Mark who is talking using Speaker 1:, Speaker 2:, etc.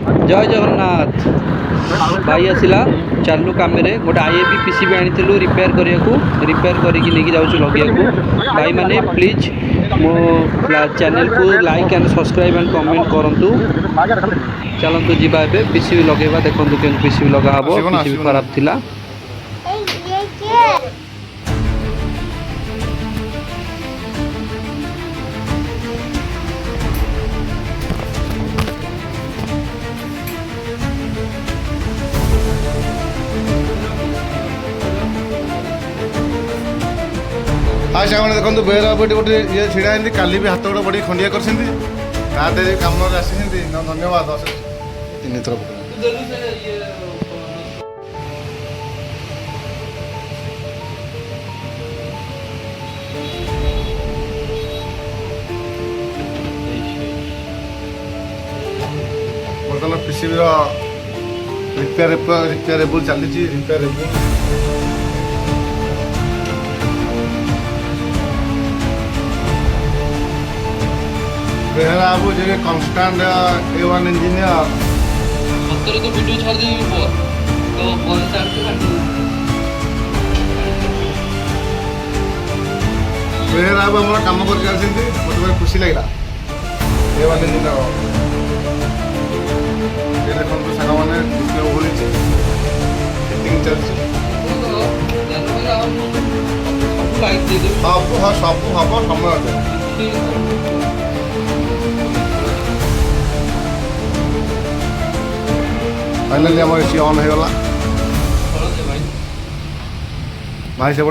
Speaker 1: जय जगन्नाथ भाई आसला चालू कम गोटे आईएबी पीसीबी आनी रिपेयर करके लेके जाऊँ लगे भाई माने प्लीज मो चैनल को like and subscribe and comment करूँ। चलतु जीवा पीसीबी लगेगा देखो के पीसीबी लगा हम पीसीबी खराब थिला।
Speaker 2: हाँ सामने देखो बेहरा बड़ी गोटे ये छिड़ा काली भी हाथ गोटे बड़ी खंडिया कर कम आसी धन्यवाद तीन थर बर्तमान पीसीबी रिपेयरेबल चली रिपेयरेबल बेहरा बाबू जो कांस्टेंट A1 इंजीनियर
Speaker 1: तो वीडियो छाड़ दी तो फोन
Speaker 2: बेहरा बाबू हमारा काम कर चलते मतलब खुशी लगे A1 इंजीनियर देखो साग मैंने डिस्प्ले बोली फिटिंग चलती सब हाँ सब हम समय फाइनाली आम एसी ऑन हो गला भाई से